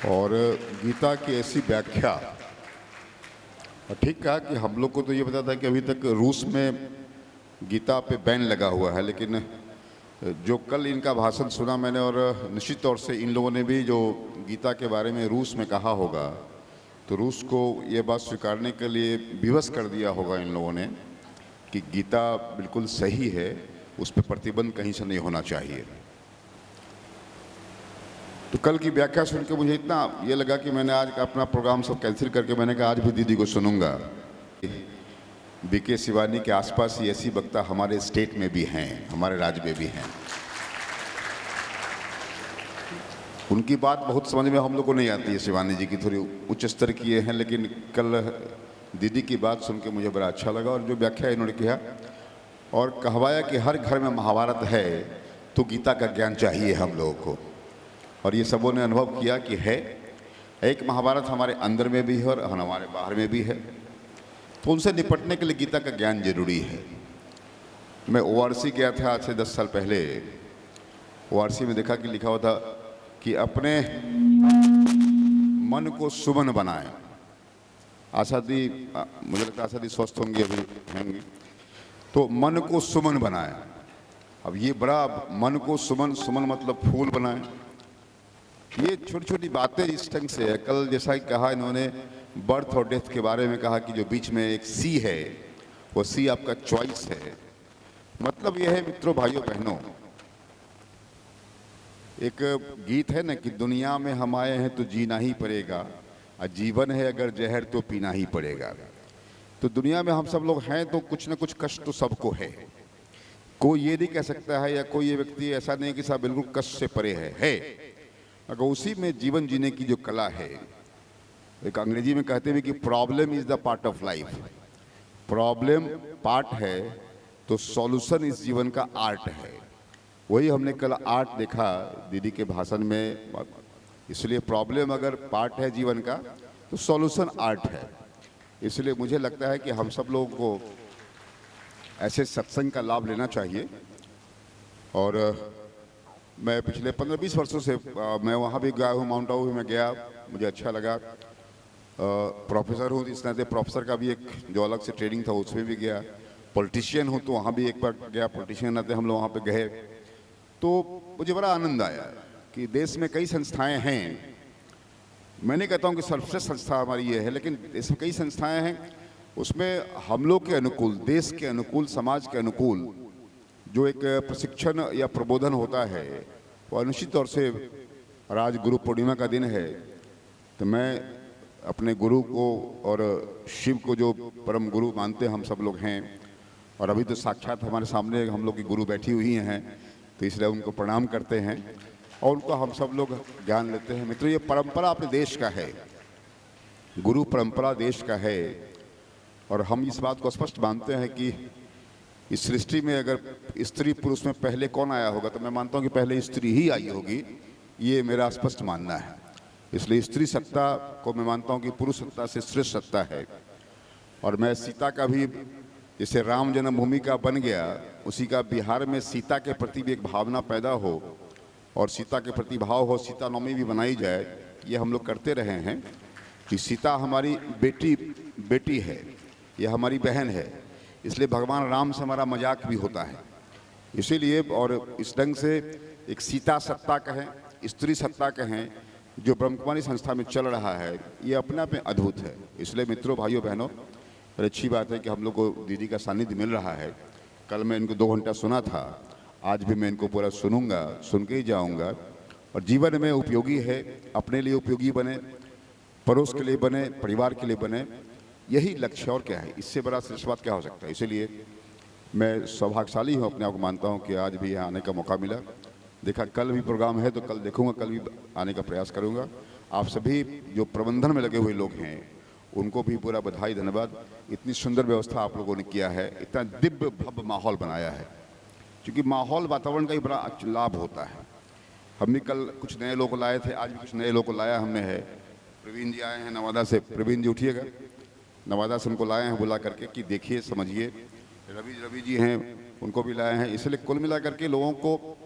और गीता की ऐसी व्याख्या, ठीक कहा कि हम लोग को तो ये पता था कि अभी तक रूस में गीता पे बैन लगा हुआ है, लेकिन जो कल इनका भाषण सुना मैंने, और निश्चित तौर से इन लोगों ने भी जो गीता के बारे में रूस में कहा होगा, तो रूस को ये बात स्वीकारने के लिए विवश कर दिया होगा इन लोगों ने कि गीता बिल्कुल सही है, उस पर प्रतिबंध कहीं से नहीं होना चाहिए। तो कल की व्याख्या सुन के मुझे इतना ये लगा कि मैंने आज का अपना प्रोग्राम सब कैंसिल करके मैंने कहा आज भी दीदी को सुनूंगा। बीके शिवानी के आसपास ही ऐसी वक्ता हमारे स्टेट में भी हैं, हमारे राज्य में भी हैं। उनकी बात बहुत समझ में हम लोग को नहीं आती है, शिवानी जी की थोड़ी उच्च स्तर की हैं, लेकिन कल दीदी की बात सुन के मुझे बड़ा अच्छा लगा। और जो व्याख्या इन्होंने किया और कहवाया कि हर घर में महाभारत है तो गीता का ज्ञान चाहिए हम लोगों को, और ये सबों ने अनुभव किया कि है। एक महाभारत हमारे अंदर में भी है और हमारे बाहर में भी है, तो उनसे निपटने के लिए गीता का ज्ञान जरूरी है। मैं ओआरसी गया था आज से 10 साल पहले। ओआरसी में देखा कि लिखा हुआ था कि अपने मन को सुमन बनाए। आशा दी, मुझे लगता है आशा दी स्वस्थ होंगी, अभी होंगी, तो मन को सुमन बनाए। अब ये बड़ा, मन को सुमन, सुमन मतलब फूल बनाए। ये छोटी छोटी बातें इस ढंग से है। कल जैसा कि कहा इन्होंने बर्थ और डेथ के बारे में कहा कि जो बीच में एक सी है, वो सी आपका चॉइस है। मतलब यह है मित्रों, भाइयों बहनों, एक गीत है ना कि दुनिया में हम आए हैं तो जीना ही पड़ेगा, और जीवन है अगर जहर तो पीना ही पड़ेगा। तो दुनिया में हम सब लोग हैं तो कुछ ना कुछ कष्ट तो सबको है। कोई ये नहीं कह सकता है, या कोई ये व्यक्ति ऐसा नहीं कि सब बिल्कुल कष्ट से परे है। अगर उसी में जीवन जीने की जो कला है, एक अंग्रेजी में कहते हैं कि problem is the part of life. Problem part है तो सॉल्यूशन इस जीवन का आर्ट है। वही हमने कल आर्ट देखा दीदी के भाषण में। इसलिए प्रॉब्लम अगर पार्ट है जीवन का तो सॉल्यूशन आर्ट है। इसलिए मुझे लगता है कि हम सब लोगों को ऐसे सत्संग का लाभ लेना चाहिए। और मैं पिछले 15-20 वर्षों से मैं वहाँ भी गया हूँ, माउंट आबू में गया, मुझे अच्छा लगा। प्रोफेसर हूँ इस नाते प्रोफेसर का भी एक जो अलग से ट्रेनिंग था उसमें भी गया। पॉलिटिशियन हूँ तो वहाँ भी एक बार गया, पॉलिटिशियन नाते हम लोग वहाँ पे गए। तो मुझे बड़ा आनंद आया कि देश में कई संस्थाएं हैं। मैं नहीं कहता हूँ कि सर्वश्रेष्ठ संस्था हमारी ये है, लेकिन देश में कई संस्थाएं हैं, उसमें हम लोग के अनुकूल, देश के अनुकूल, समाज के अनुकूल जो एक प्रशिक्षण या प्रबोधन होता है, वो अनुचित तौर से। और आज गुरु पूर्णिमा का दिन है, तो मैं अपने गुरु को और शिव को जो परम गुरु मानते हैं हम सब लोग हैं, और अभी तो साक्षात हमारे सामने हम लोग की गुरु बैठी हुई हैं, तो इसलिए उनको प्रणाम करते हैं और उनको हम सब लोग ज्ञान लेते हैं। मित्रों, ये परंपरा अपने देश का है, गुरु परंपरा देश का है। और हम इस बात को स्पष्ट मानते हैं कि इस सृष्टि में अगर स्त्री पुरुष में पहले कौन आया होगा, तो मैं मानता हूँ कि पहले स्त्री ही आई होगी। ये मेरा स्पष्ट मानना है। इसलिए स्त्री सत्ता को मैं मानता हूँ कि पुरुष सत्ता से श्रेष्ठ सत्ता है। और मैं सीता का भी, जैसे राम जन्मभूमि का बन गया, उसी का बिहार में सीता के प्रति भी एक भावना पैदा हो और सीता के प्रति भाव हो, सीता नवमी भी बनाई जाए। ये हम लोग करते रहे हैं कि सीता हमारी बेटी है, ये हमारी बहन है। इसलिए भगवान राम से हमारा मजाक भी होता है। इसीलिए और इस ढंग से एक सीता सत्ता कहें, स्त्री सत्ता कहें, जो ब्रह्मकुमारी संस्था में चल रहा है, ये अपने आप में अद्भुत है। इसलिए मित्रों, भाइयों बहनों, अच्छी बात है कि हम लोग को दीदी का सानिध्य मिल रहा है। कल मैं इनको 2 घंटा सुना था, आज भी मैं इनको पूरा सुनूंगा, सुन के ही जाऊँगा। और जीवन में उपयोगी है, अपने लिए उपयोगी बने, पड़ोस के लिए बने, परिवार के लिए बने, यही लक्ष्य। और क्या है, इससे बड़ा श्रेष्ठ बात क्या हो सकता है। इसीलिए मैं सौभाग्यशाली हूँ, अपने आप को मानता हूँ कि आज भी यहाँ आने का मौका मिला। देखा कल भी प्रोग्राम है तो कल देखूंगा, कल भी आने का प्रयास करूंगा। आप सभी जो प्रबंधन में लगे हुए लोग हैं उनको भी पूरा बधाई, धन्यवाद। इतनी सुंदर व्यवस्था आप लोगों ने किया है, इतना दिव्य भव्य माहौल बनाया है, क्योंकि माहौल वातावरण का ही बड़ा लाभ होता है। हम भी कल कुछ नए लोग लाए थे, आज भी कुछ नए लोग को लाया हमने है। प्रवीण जी आए हैं नवादा से, प्रवीण जी उठिएगा, नवादा से उनको लाए हैं बुला करके कि देखिए समझिए। रवि जी हैं, उनको भी लाए हैं। इसलिए कुल मिला करके लोगों को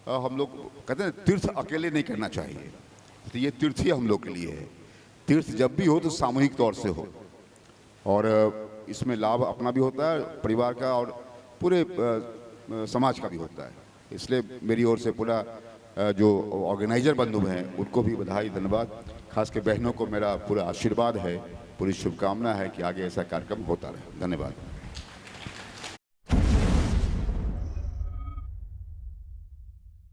हम लोग कहते हैं तीर्थ अकेले नहीं करना चाहिए। तो ये तीर्थ ही हम लोग के लिए है। तीर्थ जब भी हो तो सामूहिक तौर से हो, और इसमें लाभ अपना भी होता है, परिवार का, और पूरे समाज का भी होता है। इसलिए मेरी ओर से पूरा जो ऑर्गेनाइजर बंधु हैं उनको भी बधाई, धन्यवाद। खास के बहनों को मेरा पूरा आशीर्वाद है, पूरी शुभकामना है कि आगे ऐसा कार्यक्रम होता रहे। धन्यवाद।